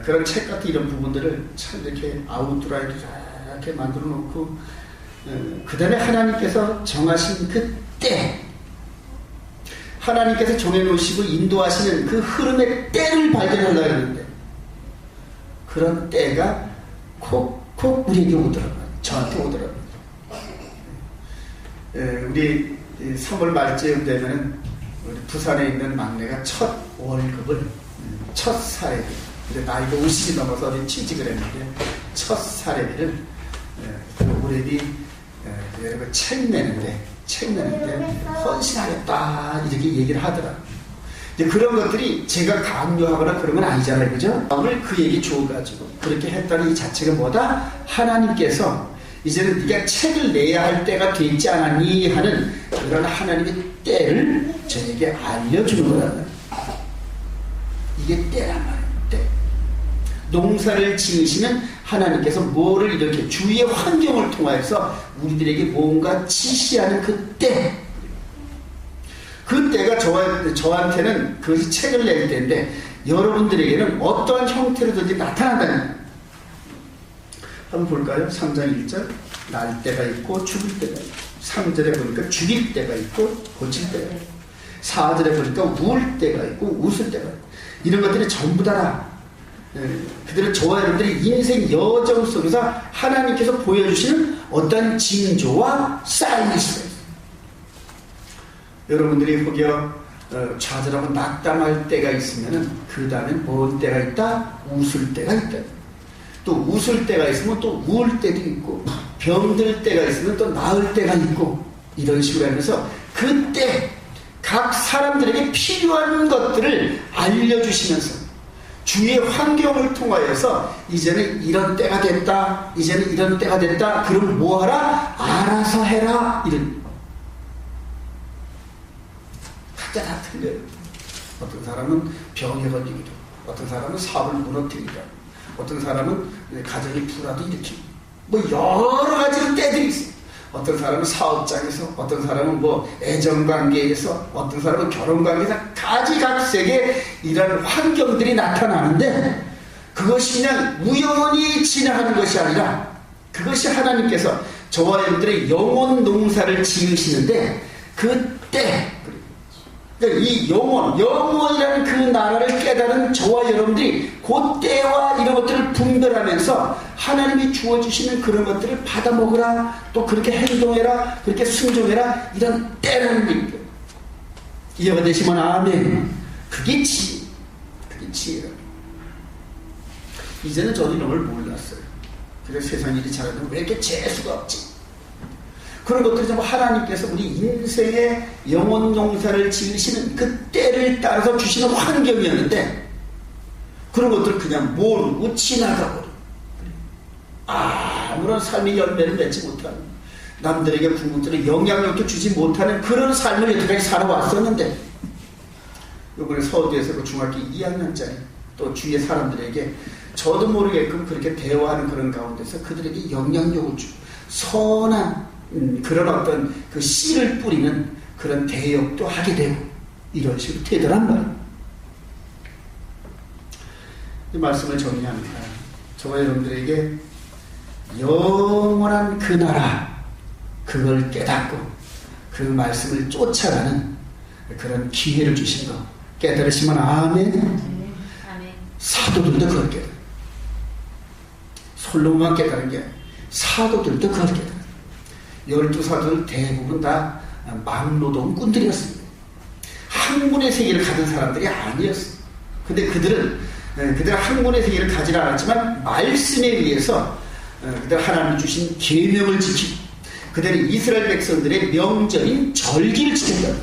Speaker 1: 그런 책 같은 이런 부분들을 참 이렇게 아웃라인을 이렇게 만들어 놓고 그 다음에 하나님께서 정하신 그 때, 하나님께서 정해놓으시고 인도하시는 그 흐름의 때를 발견하려고 했는데 그런 때가 콕콕 우리에게 오더라고요. 저한테 오더라고요. 우리 3월 말쯤 되면은 우리 부산에 있는 막내가 첫 월급을 첫 사례비, 근데 나이가 50이 넘어서 어디 취직을 했는데 첫 사례비를 우리 책 내는데 헌신하겠다 이렇게 얘기를 하더라고요. 그런 것들이 제가 강요하거나 그런 건 아니잖아요, 그죠? 마음을 그 얘기 줘가지고 그렇게 했다는 이 자체가 뭐다? 하나님께서 이제는 네가 책을 내야 할 때가 되지 않았니 하는 그런 하나님의 때를 저에게 알려주는 거라는, 이게 때란 말이에요. 때. 농사를 지으시는 하나님께서 뭐를 이렇게 주위의 환경을 통해서 우리들에게 뭔가 지시하는 그 때, 그 때가 저한테는 그것이 책을 낼 때인데 여러분들에게는 어떠한 형태로든지 나타난다는. 한번 볼까요? 3장 1절. 날 때가 있고 죽을 때가 있고, 3절에 보니까 죽일 때가 있고 고칠 때가 있고, 4절에 보니까 울 때가 있고 웃을 때가 있고, 이런 것들이 전부 다 그들은 저와 여러분들의 인생 여정 속에서 하나님께서 보여주시는 어떤 징조와 사인이 있어요. 여러분들이 혹여 좌절하고 낙담할 때가 있으면은 그 다음에 뭔 때가 있다? 웃을 때가 있다. 또 웃을 때가 있으면 또 우울 때도 있고, 병들 때가 있으면 또 나을 때가 있고, 이런 식으로 하면서 그때 각 사람들에게 필요한 것들을 알려주시면서 주위의 환경을 통하여서 이제는 이런 때가 됐다, 이제는 이런 때가 됐다, 그럼 뭐하라? 알아서 해라. 이런. 각자 다 틀려요. 어떤 사람은 병에 걸리기도, 어떤 사람은 사업을 무너뜨리기도, 어떤 사람은 가정이 불화도 일으키고, 뭐 여러 가지 때들이 있어요. 어떤 사람은 사업장에서, 어떤 사람은 뭐 애정관계에서, 어떤 사람은 결혼관계에서 가지각색의 이런 환경들이 나타나는데, 그것이 그냥 우연히 지나가는 것이 아니라 그것이 하나님께서 저와 여러분들의 영혼 농사를 지으시는데, 그때 그러니까 이 영혼이라는 그 나라를 깨달은 저와 여러분들이 그때와 이런 것들을 분별하면서 하나님이 주어주시는 그런 것들을 받아먹으라, 또 그렇게 행동해라, 그렇게 순종해라, 이런 때라는 얘기죠. 이해가 되시면 아멘. 그게 지혜. 그게 지혜라. 이제는 저도 이런 걸 몰랐어요. 그래서 세상 일이 잘하면 왜 이렇게 재수가 없지? 그런 것들이 전부 하나님께서 우리 인생의 영혼 농사를 지으시는 그 때를 따라서 주시는 환경이었는데, 그런 것들을 그냥 모르고 지나가버려. 아무런 삶의 열매를 맺지 못하는, 남들에게 부모들의 영향력도 주지 못하는 그런 삶을 여태까지 살아왔었는데, 이번에 서울대에서 그 중학교 2학년짜리 또 주위의 사람들에게 저도 모르게끔 그렇게 대화하는 그런 가운데서 그들에게 영향력을 주고 선한 그런 어떤 그 씨를 뿌리는 그런 대역도 하게 되고, 이런 식으로 되더란 말이에요. 이 말씀을 정리합니다. 저와 여러분들에게 영원한 그 나라, 그걸 깨닫고 그 말씀을 쫓아가는 그런 기회를 주신 거 깨달으시면 아멘. 사도들도 그걸 깨달아요. 솔로몬만 깨달은 게 아니에요. 사도들도 그걸 깨달아요. 12사도들 대부분 다 막노동꾼들이었습니다. 학문의 세계를 가진 사람들이 아니었어요. 근데 그들은 학문의 세계를 가지 않았지만 말씀에 의해서 그들 하나님이 주신 계명을 지키고, 그들은 이스라엘 백성들의 명절인 절기를 지킨다.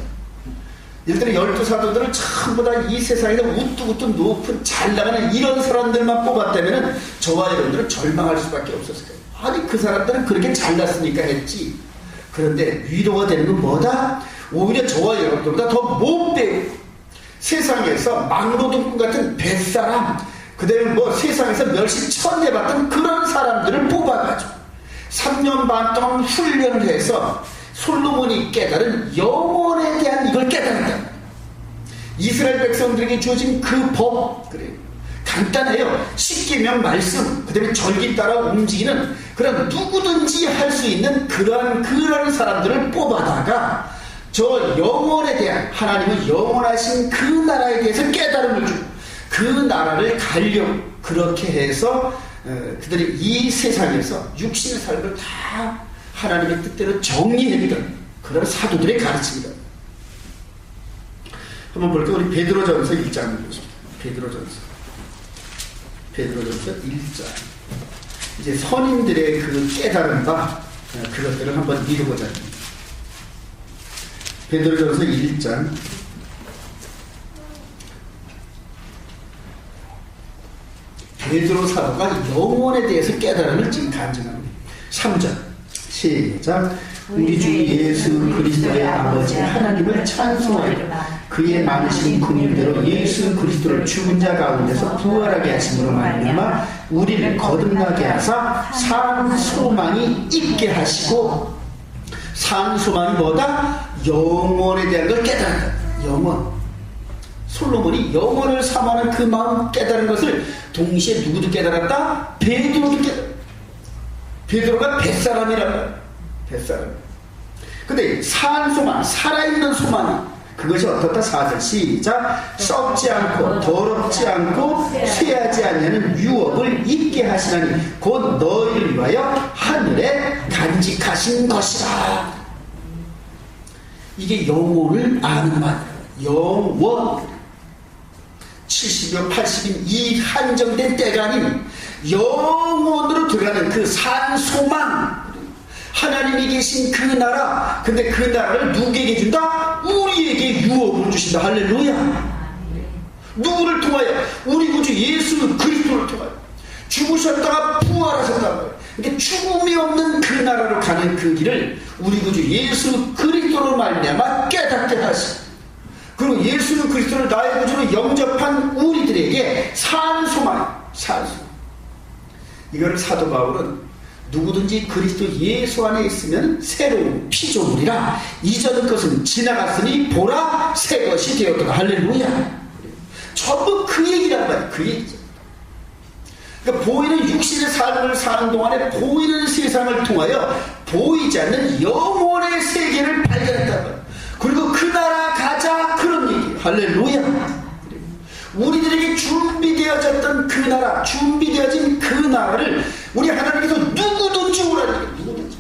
Speaker 1: 예를 들어 12사도들을 전부 다 이 세상에서 우뚝우뚝 높은 잘 나가는 이런 사람들만 뽑았다면 저와 여러분들은 절망할 수밖에 없었을 거예요. 아니 그 사람들은 그렇게 잘났으니까 했지. 그런데 위로가 되는 건 뭐다? 오히려 저와 여러분들보다 더 못 배우고 세상에서 막노동꾼 같은 뱃사람, 그들은 뭐 세상에서 멸시천대 받던 그런 사람들을 뽑아가지고 3년 반 동안 훈련을 해서 솔로몬이 깨달은 영혼에 대한 이걸 깨달았다. 이스라엘 백성들에게 주어진 그 법, 그래요. 간단해요. 십계명 말씀, 그 다음에 절기 따라 움직이는 그런 누구든지 할 수 있는 그런 사람들을 뽑아다가 저 영혼에 대한, 하나님은 영원하신 그 나라에 대해서 깨달음을 주고 그 나라를 가려고 그렇게 해서 그들이 이 세상에서 육신의 삶을 다 하나님의 뜻대로 정리했던 그런 사도들의 가르침이다. 한번 볼까요? 우리 베드로전서 1장을 보십니다. 베드로전서 1장. 이제 선인들의 그 깨달음과 그것들을 한번 읽어보자. 베드로전서 1장. 베드로 사도가 영혼에 대해서 깨달음을 지금 간증합니다. 3절. 시작. 우리 주 예수 그리스도의 아버지 하나님을 찬송하리라. 그의 많으신 긍휼대로 예수 그리스도를 죽은 자 가운데서 부활하게 하심으로 말미암아 우리를 거듭나게 하사 산 소망이 있게 하시고, 산 소망이 뭐다? 영혼에 대한 걸 깨달았다. 영혼. 솔로몬이 영혼을 삼하는 그 마음 깨달은 것을 동시에 누구도 깨달았다? 베드로도 깨달았다. 베드로가 뱃사람이란 뱃사람. 근데 산 소망, 살아있는 소망이, 그것이 어떻다? 4절 시작. 썩지 않고 더럽지 않고 쇠하지 않냐는 유업을 있게 하시나니 곧 너희를 위하여 하늘에 간직하신 것이라. 이게 영혼을 아는 말이에요. 영원. 70여 80인 이 한정된 때가 아닌 영원으로 들어가는 그 산소망, 하나님이 계신 그 나라. 근데 그 나라를 누구에게 준다? 우리에게 유업으로 주신다. 할렐루야. 누구를 통하여? 우리 구주 예수 그리스도를 통하여 죽으셨다가 부활하셨다는 거예요. 그러니까 죽음이 없는 그 나라로 가는 그 길을 우리 구주 예수 그리스도로 말미암아 깨닫게 하시. 그리고 예수 그리스도를 나의 구주로 영접한 우리들에게 산소만, 산소. 이거를 사도 바울은 누구든지 그리스도 예수 안에 있으면 새로운 피조물이라 이전 것은 지나갔으니 보라 새 것이 되었다. 할렐루야. 전부 그 얘기란 말이에요. 그 얘기죠. 그러니까 보이는 육신의 삶을 사는 동안에 보이는 세상을 통하여 보이지 않는 영혼의 세계를 발견했단 말이에요. 그리고 그 나라 가자, 그런 얘기. 할렐루야. 우리들에게 준비되어졌던 그 나라, 준비되어진 그 나라를 우리 하나님께서 누구든지 오라는 거예요. 누구든지.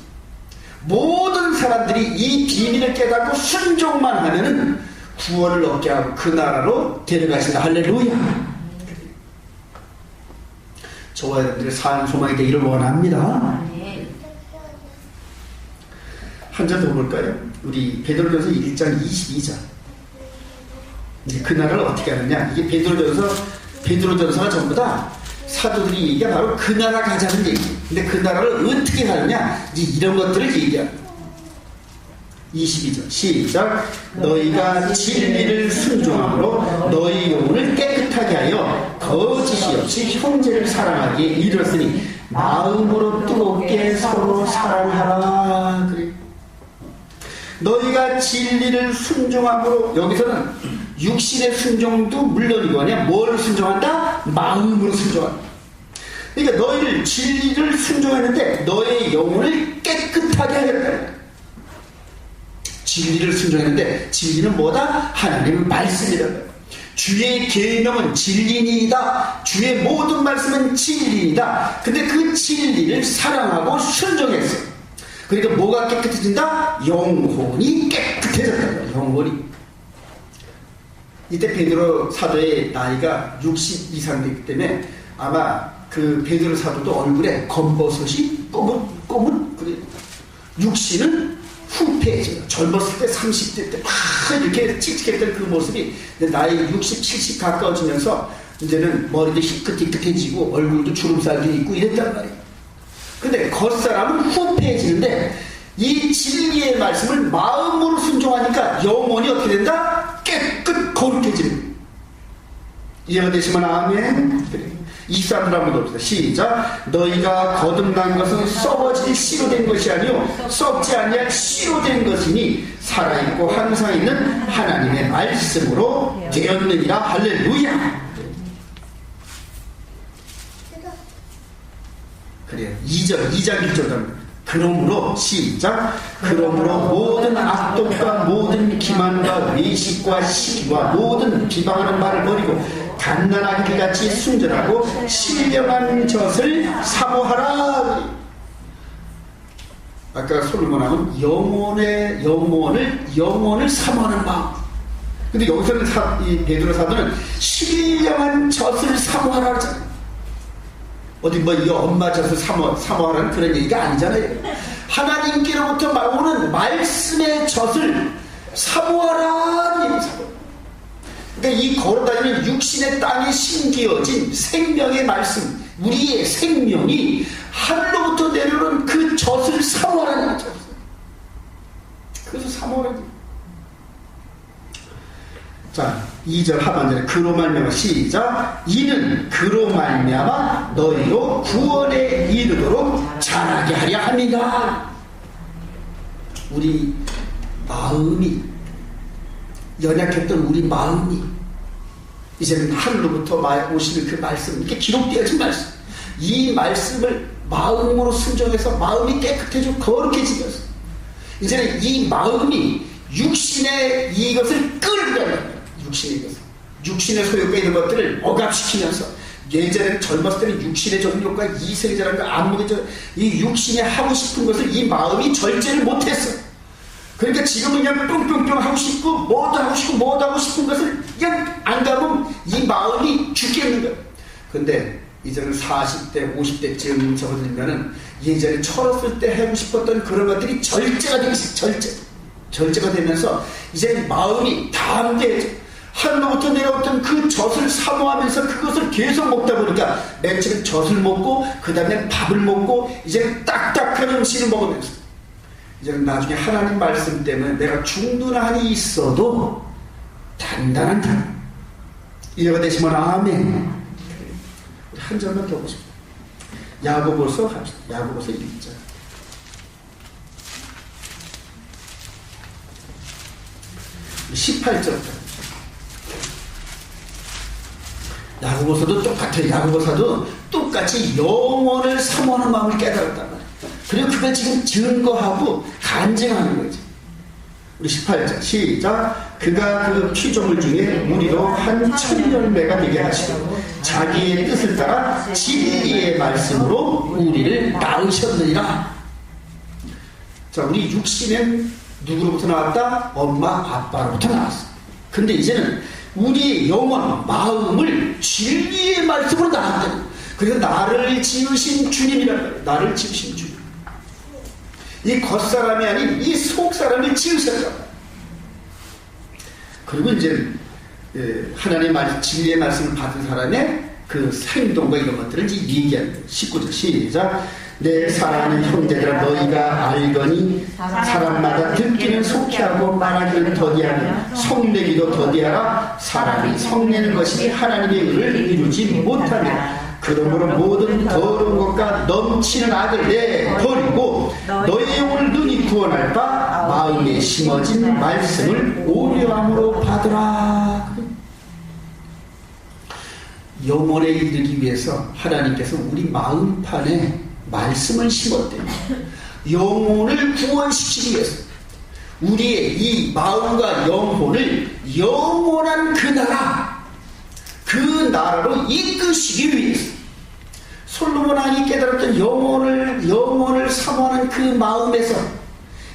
Speaker 1: 모든 사람들이 이 비밀을 깨닫고 순종만 하면은 구원을 얻게 하고 그 나라로 데려가신다. 할렐루야. 저와 여러분들의 삶 소망이 되기를 원합니다. 한 절 더 볼까요? 우리 베드로전서 1장 22절. 이제 그 나라를 어떻게 하느냐? 이게 베드로전서가 전부 다 사도들이 얘기가 바로 그 나라 가자는 얘기. 근데 그 나라를 어떻게 하느냐? 이제 이런 것들을 얘기합니다. 22절 시작. 너희가 진리를 순종함으로 너희 영혼을 깨끗하게 하여 거짓이 없이 형제를 사랑하기에 이르렀으니 마음으로 뜨겁게 서로 사랑하라. 그래. 너희가 진리를 순종함으로, 여기서는 육신의 순종도 물론이고 아니야 뭘 순종한다? 마음으로 순종한다. 그러니까 너희를 진리를 순종했는데 너의 영혼을 깨끗하게 하겠다. 진리를 순종했는데 진리는 뭐다? 하나님의 말씀이다. 주의 계명은 진리니이다. 주의 모든 말씀은 진리이다. 근데 그 진리를 사랑하고 순종했어. 그러니까 뭐가 깨끗해진다? 영혼이 깨끗해졌다. 영혼이. 이때 베드로 사도의 나이가 60 이상 됐기 때문에 아마 그 베드로 사도도 얼굴에 검버섯이 꼬문 그래. 육신은 후패해져요. 젊었을 때 30대 때 막 이렇게 칙칙했던 그 모습이 나이 60, 70 가까워지면서 이제는 머리도 희끗희끗해지고 얼굴도 주름살도 있고 이랬단 말이에요. 근데 겉사람은 후패해지는데 이 진리의 말씀을 마음으로 순종하니까 영혼이 어떻게 된다? 깨끗 거룩해지는 거예요. 이해가 되시면 아멘. 그래. 23절 한번 봅시다. 시작. 너희가 거듭난 것은 썩어질 씨로 된 것이 아니요 썩지 아니할 씨로 된 것이니 살아있고 항상 있는 하나님의 말씀으로 되었느니라. 할렐루야. 그래요. 2장 1절. 그러므로 시작. 그러므로 모든 악독과 모든 기만과 외식과 시기와 모든 비방하는 말을 버리고 갓난아기 같이 순전하고 신령한 젖을 사모하라. 아까 솔로몬하고는 영혼을 사모하는 마음. 근데 여기서는 이 베드로 사도는 신령한 젖을 사모하라 하잖아요. 어디 뭐 이 엄마 젖을 사모하라는 그런 얘기가 아니잖아요. 하나님께로부터 오는 말씀의 젖을 사모하라. 그러니까 이 걸어다니는 육신의 땅에 심기어진 생명의 말씀, 우리의 생명이 하늘로부터 내려오는 그 젖을 사모하라는 거죠. 그래서 사모하라는 거예요. 자, 2절 하반절에 그로 말미암아 시작. 이는 그로 말미암아 너희로 구원에 이르도록 자라게 하려 합니다. 우리 마음이 연약했던 우리 마음이 이제는 하늘로부터 오시는 그 말씀, 이렇게 기록되어진 말씀, 이 말씀을 마음으로 순종해서 마음이 깨끗해지고 거룩해지면서 이제는 이 마음이 육신의 이것을 끌어내는 육신의 소욕과 이런 것들을 억압시키면서, 예전에 젊었을 때는 육신의 정욕과 이성이라는 거 안목의 이 육신이 하고 싶은 것을 이 마음이 절제를 못했어. 그러니까 지금은 그냥 뿅뿅뿅 하고 싶고 뭐도 하고 싶고 뭐도 하고 싶은 것을 그냥 안 가면 이 마음이 죽겠는 거예요. 근데 이제는 40대 50대쯤 접어들면은 예전에 철없을 때 하고 싶었던 그런 것들이 절제가 되기 시작해요. 절제가 되면서 이제 마음이 담대해져. 하늘로부터 내려왔던 그 젖을 사모하면서 그것을 계속 먹다 보니까 맨 처음에 젖을 먹고 그 다음에 밥을 먹고 이제는 딱딱한 음식을 먹으면서 이제는 나중에 하나님 말씀 때문에 내가 죽는 한이 있어도 단단한 단. 이해가 되시면 아멘. 한 절만 더 보십시오. 야고보서 갑시다. 야고보서 1장. (18절부터) 야고보서도 똑같아요. 야고보서도 똑같이 영혼을 사모하는 마음을 깨달았단 말이에요. 그리고 그걸 지금 증거하고 간증하는 거죠. 우리 18절 시작. 그가 그 피조물 중에 우리로 한 천열매가 되게 하시고 자기의 뜻을 따라 진리의 말씀으로 우리를 낳으셨느니라. 자, 우리 육신은 누구로부터 나왔다? 엄마 아빠로부터 나왔어. 근데 이제는 우리의 영혼, 마음을 진리의 말씀으로 낳았다. 그래서 나를 지으신 주님이란 말이에요. 나를 지으신 주님. 이 겉사람이 아닌 이 속사람을 지으셨다. 그리고 이제 하나님의 진리의 말씀을 받은 사람의 그 행동과 이런 것들을 이제 얘기하는 거예요. 19절 시작. 내 사랑하는 형제들아 너희가 알거니 사람마다 듣기는 속히하고 말하기는 더디하며 성내기도 더디하라. 사람이 성내는 것이 하나님의 의를 이루지 못하며 그러므로 모든 더러운 것과 넘치는 악을 내버리고 너의 영혼을 능히 구원할 바 마음에 심어진 말씀을 오려함으로 받으라. 영혼에 이르기 위해서 하나님께서 우리 마음판에 말씀을 심었대요. 영혼을 구원시키기 위해서 우리의 이 마음과 영혼을 영원한 그 나라로 이끄시기 위해서 솔로몬 왕이 깨달았던 영혼을 사모하는 그 마음에서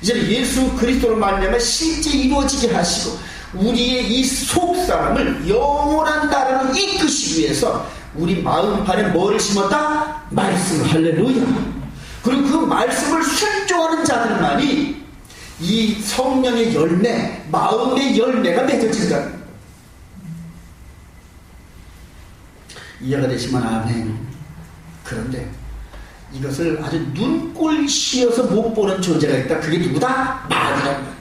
Speaker 1: 이제 예수 그리스도로 말미암아 실제 이루어지게 하시고 우리의 이 속사람을 영원한 나라로 이끄시기 위해서 우리 마음판에 뭐를 심었다? 말씀을. 할렐루야. 그리고 그 말씀을 순종하는 자들만이 이 성령의 열매, 마음의 열매가 맺어진다. 이해가 되시면 아멘. 그런데 이것을 아주 눈꼴 씌어서 못 보는 존재가 있다. 그게 누구다? 마귀란 말이에요.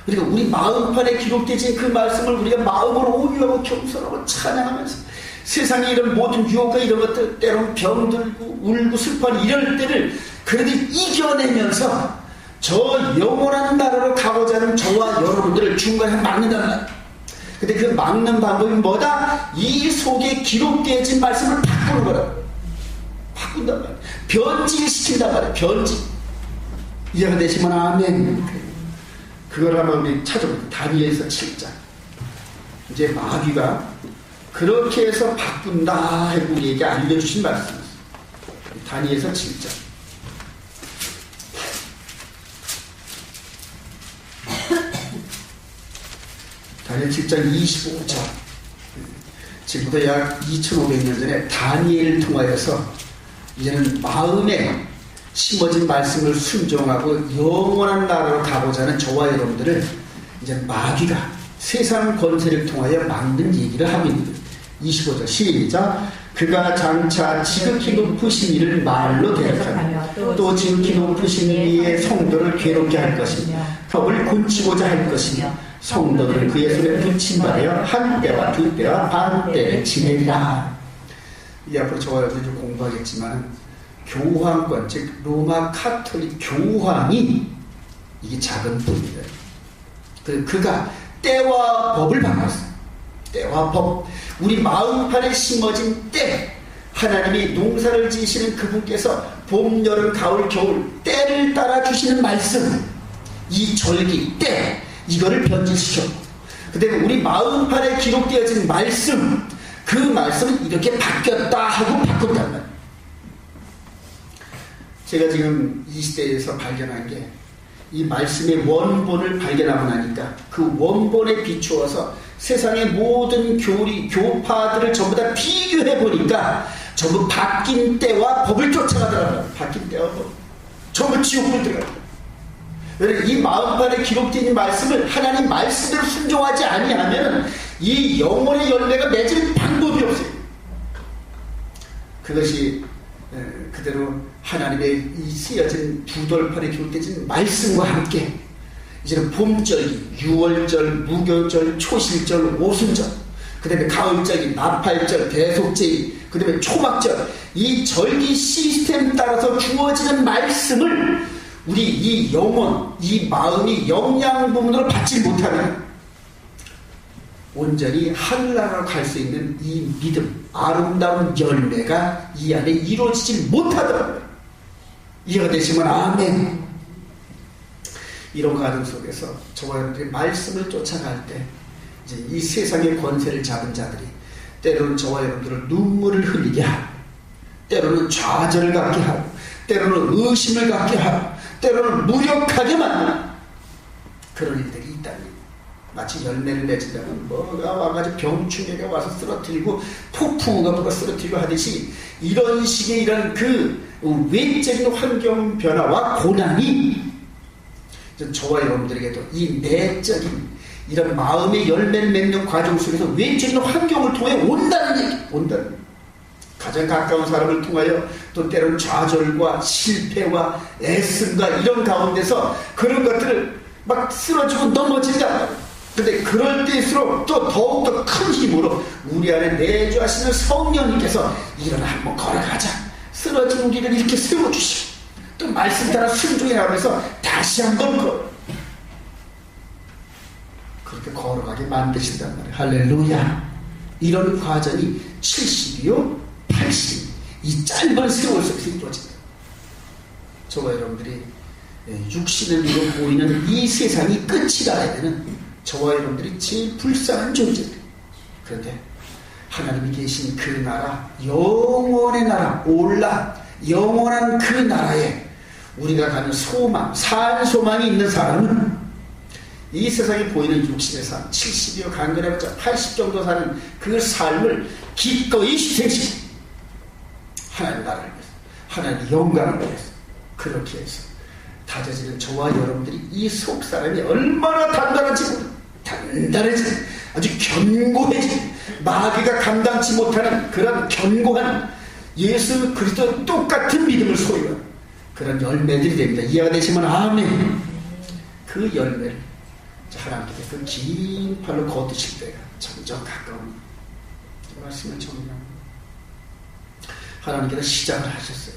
Speaker 1: 그러니까 우리 마음판에 기록되진 그 말씀을 우리가 마음으로 오유하고 겸손하고 찬양하면서 세상에 이런 모든 유혹과 이런 것들, 때로는 병들고 울고 슬퍼하는 이럴 때를 그래도 이겨내면서 저 영원한 나라로 가고자 하는 저와 여러분들을 중간에 막는단 말이에요. 근데 그 막는 방법이 뭐다? 이 속에 기록되어진 말씀을 바꾸는 거라고. 바꾼단 말이에요. 변질시킨단 말이에요. 변질. 이해가 되시면 아멘. 그걸 한번 우리 찾아보면 다니엘서 7장. 이제 마귀가 그렇게 해서 바꾼다 하고 우리에게 알려주신 말씀이었어요. 다니엘서 7장. 다니엘 7장 25절. 지금부터 약 2500년 전에 다니엘을 통하여서 이제는 마음에 심어진 말씀을 순종하고 영원한 나라로 가고자 하는 저와 여러분들을 이제 마귀가 세상 권세를 통하여 막는 얘기를 하고 있는 거예요. 25절 시작. 그가 장차 지극히 높으신 이를 말로 대적하며 또 지극히 높으신 이의 성도를 괴롭게 할 것이며 벽을 곤치고자 할 것이며 성도들을 그의 손에 붙임받아 한 때와 두 때와 반 때를 지내리라. 이 앞으로 저와 여러분이 좀 공부하겠지만 교황권, 즉 로마 카톨릭 교황이 이게 작은 분이에요. 그가 때와 법을 바꿨어요. 때와 법. 우리 마음판에 심어진 때, 하나님이 농사를 지으시는 그분께서 봄, 여름, 가을, 겨울 때를 따라 주시는 말씀, 이 절기, 때, 이거를 변질시켰고, 그다음에 우리 마음판에 기록되어진 말씀, 그 말씀은 이렇게 바뀌었다 하고 바꾼단 말이에요. 제가 지금 이 시대에서 발견한 게 이 말씀의 원본을 발견하고 나니까 그 원본에 비추어서 세상의 모든 교파들을 전부 다 비교해 보니까 전부 바뀐 때와 법을 쫓아가더라고요. 바뀐 때와 법. 전부 지옥으로 들어가요. 이 마음판에 기록된 이 말씀을 하나님 말씀대로 순종하지 아니하면 이 영혼의 열매가 맺을 방법이 없어요. 그것이 그대로 하나님의 이 쓰여진 두 돌판에 기록되어진 말씀과 함께 이제는 봄절기, 유월절, 무교절, 초실절, 오순절, 그 다음에 가을절기, 나팔절, 대속제일, 그 다음에 초막절, 이 절기 시스템 따라서 주어지는 말씀을 우리 이 영혼, 이 마음이 영양 부분으로 받지 못하면 온전히 하늘나라로 갈 수 있는 이 믿음, 아름다운 열매가 이 안에 이루어지지 못하더라고요. 이해가 되시면 아멘. 이런 과정 속에서 저와 여러분들이 말씀을 쫓아갈 때 이제 이 세상의 권세를 잡은 자들이 때로는 저와 여러분들을 눈물을 흘리게 하고, 때로는 좌절을 갖게 하고, 때로는 의심을 갖게 하고, 때로는 무력하게 만드는 그런 일들이 있다니. 마치 열매를 맺으려면 뭐가 와가지고 병충해가 와서 쓰러뜨리고 폭풍우가 뭐가 쓰러뜨리고 하듯이 이런 식의 이런 그 외적인 환경 변화와 고난이 저와 여러분들에게도 이 내적인 이런 마음의 열매를 맺는 과정 속에서 외적인 환경을 통해 온다는 얘기, 온다는 얘기. 가장 가까운 사람을 통하여 또 때로는 좌절과 실패와 애씀과 이런 가운데서 그런 것들을 막 쓰러지고 넘어진다. 근데 그럴 때일수록 또 더욱더 큰 힘으로 우리 안에 내주하시는 성령님께서 일어나 한번 걸어가자. 쓰러진 우리를 이렇게 세워주시고 또 말씀 따라 순종해 나가면서 다시 한번 그렇게 걸어가게 만드신단 말이에요. 할렐루야. 이런 과정이 70이요 80 이 짧은 세월 속에서 이루어진다. 저와 여러분들이 육신으로 보이는 이 세상이 끝이 나야 되는 저와 여러분들이 제일 불쌍한 존재들. 그런데 하나님이 계신 그 나라, 영원의 나라, 올라 영원한 그 나라에 우리가 가는 소망, 산 소망이 있는 사람은 이 세상에 보이는 육신의 삶, 70이요 강건해봤자 80 정도 사는 그 삶을 기꺼이 희생시키고 하나님 나라를 위해서, 하나님의 영광을 위해서 그렇게 해서 다져지는 저와 여러분들이 이 속사람이 얼마나 단단해지 아주 견고해지 마귀가 감당치 못하는 그런 견고한 예수 그리스도 똑같은 믿음을 소유한 그런 열매들이 됩니다. 이해가 되시면 아멘. 그 열매를 하나님께서 그 긴 팔로 거두실 때가 점점 가까운 말씀을 정리합니다. 하나님께서 시작을 하셨어요.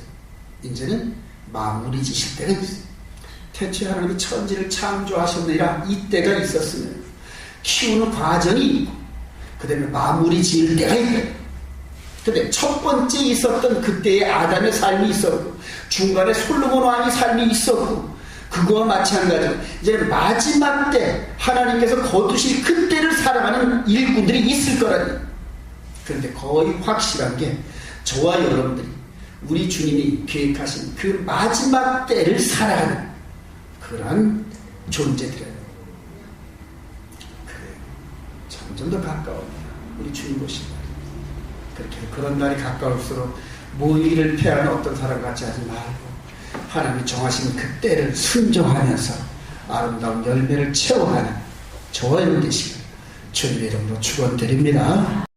Speaker 1: 이제는 마무리 지실 때가 있어요. 태초에 하나님이 천지를 창조하셨느니라 이때가 있었으면 키우는 과정이 있고 그 다음에 마무리 지을 때가 있다. 근데 첫 번째 있었던 그때의 아담의 삶이 있었고 중간에 솔로몬 왕의 삶이 있었고 그거와 마찬가지로 이제 마지막 때 하나님께서 거두실 그때를 살아가는 일꾼들이 있을 거라니. 그런데 거의 확실한 게 저와 여러분들이 우리 주님이 계획하신 그 마지막 때를 살아가는 그러한 존재들이에요. 그래요. 점점 더 가까웁니다. 우리 주님 보신 날. 그렇게 그런 날이 가까울수록 모의를 피하는 어떤 사람 같이 하지 말고 하나님이 정하신 그 때를 순종하면서 아름다운 열매를 채워가는 저와 여러분 되시길 주님의 이름으로 축원드립니다.